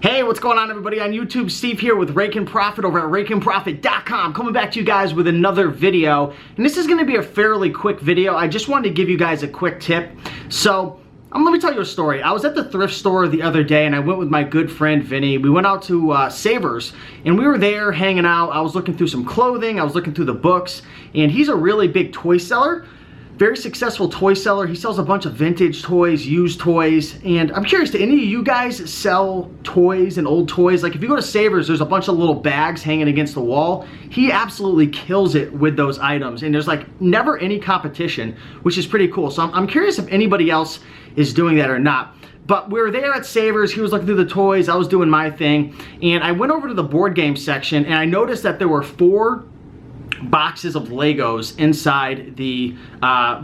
Hey, what's going on everybody on YouTube? Steve here with Raiken Profit over at RaikenProfit.com, coming back to you guys with another video. And this is going to be a fairly quick video. I just wanted to give you guys a quick tip. So, let me tell you a story. I was at the thrift store the other day and I went with my good friend Vinny. We went out to Savers and we were there hanging out. I was looking through some clothing, I was looking through the books, and he's a really big toy seller. Very successful toy seller. He sells a bunch of vintage toys, used toys, and I'm curious, do any of you guys sell toys and old toys? Like if you go to Savers, there's a bunch of little bags hanging against the wall. He absolutely kills it with those items, and there's like never any competition, which is pretty cool. So I'm curious if anybody else is doing that or not. But we were there at Savers, he was looking through the toys, I was doing my thing, and I went over to the board game section and I noticed that there were 4 boxes of Legos inside the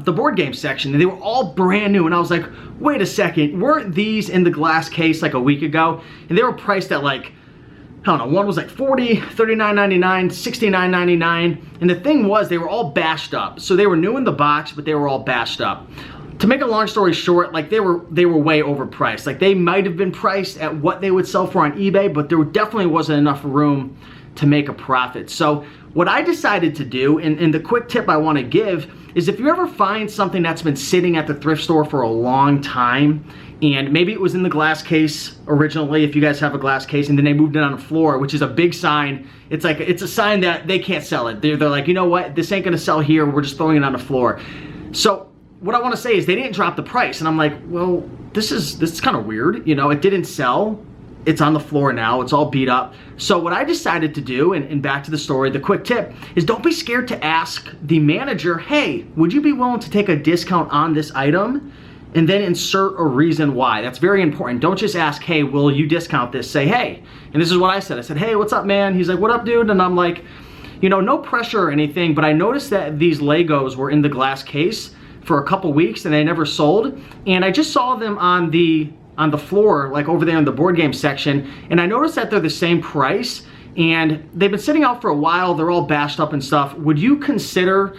board game section, and they were all brand new, and I was like, wait a second, weren't these in the glass case like a week ago? And they were priced at like, I don't know, one was like $40, $39.99, $69.99, and the thing was they were all bashed up. So they were new in the box, but they were all bashed up. To make a long story short, like they were way overpriced. Like they might have been priced at what they would sell for on eBay, but there definitely wasn't enough room to make a profit. So what I decided to do, and the quick tip I want to give, is if you ever find something that's been sitting at the thrift store for a long time, and maybe it was in the glass case originally, if you guys have a glass case, and then they moved it on the floor, which is a big sign. It's like, it's a sign that they can't sell it. They're like, you know what, this ain't gonna sell here, we're just throwing it on the floor. So what I want to say is they didn't drop the price, and I'm like, well, this is kind of weird, you know, it didn't sell. It's on the floor now, it's all beat up. So what I decided to do, and back to the story, the quick tip, is don't be scared to ask the manager, hey, would you be willing to take a discount on this item? And then insert a reason why. That's very important. Don't just ask, hey, will you discount this? Say, hey, and this is what I said. I said, hey, what's up, man? He's like, what up, dude? And I'm like, you know, no pressure or anything, but I noticed that these Legos were in the glass case for a couple weeks and they never sold. And I just saw them on the floor, like over there in the board game section, and I noticed that they're the same price, and they've been sitting out for a while, they're all bashed up and stuff. Would you consider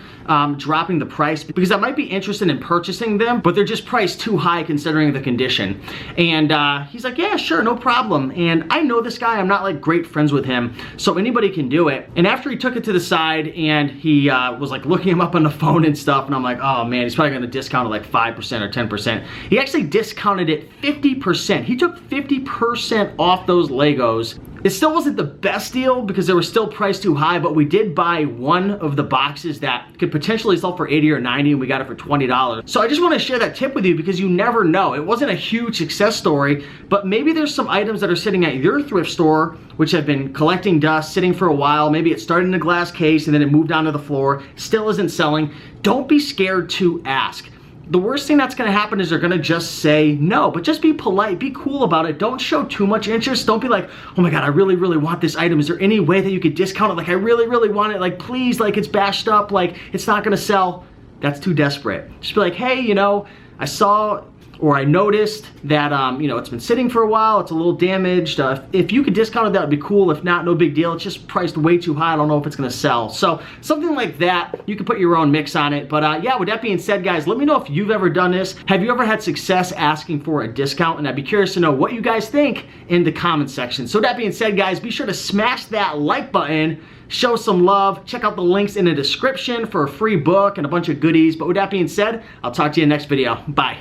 dropping the price? Because I might be interested in purchasing them, but they're just priced too high considering the condition. And he's like, yeah, sure, no problem. And I know this guy, I'm not like great friends with him, so anybody can do it. And after he took it to the side and he was like looking him up on the phone and stuff, and I'm like, oh man, he's probably gonna discount it like 5% or 10%. He actually discounted it 50%. He took 50% off those Legos. It still wasn't the best deal because they were still priced too high, but we did buy one of the boxes that could potentially sell for $80 or $90, and we got it for $20. So I just want to share that tip with you because you never know. It wasn't a huge success story, but maybe there's some items that are sitting at your thrift store which have been collecting dust, sitting for a while. Maybe it started in a glass case and then it moved onto the floor, still isn't selling. Don't be scared to ask. The worst thing that's gonna happen is they're gonna just say no, but just be polite, be cool about it. Don't show too much interest. Don't be like, oh my God, I really, really want this item. Is there any way that you could discount it? Like, I really, really want it. Like, please, like it's bashed up, like it's not gonna sell. That's too desperate. Just be like, hey, you know, I saw or I noticed that, you know, it's been sitting for a while, it's a little damaged. If you could discount it, that would be cool. If not, no big deal. It's just priced way too high. I don't know if it's gonna sell. So something like that, you can put your own mix on it. But yeah, with that being said, guys, let me know if you've ever done this. Have you ever had success asking for a discount? And I'd be curious to know what you guys think in the comment section. So that being said, guys, be sure to smash that like button, show some love. Check out the links in the description for a free book and a bunch of goodies. But with that being said, I'll talk to you in the next video. Bye.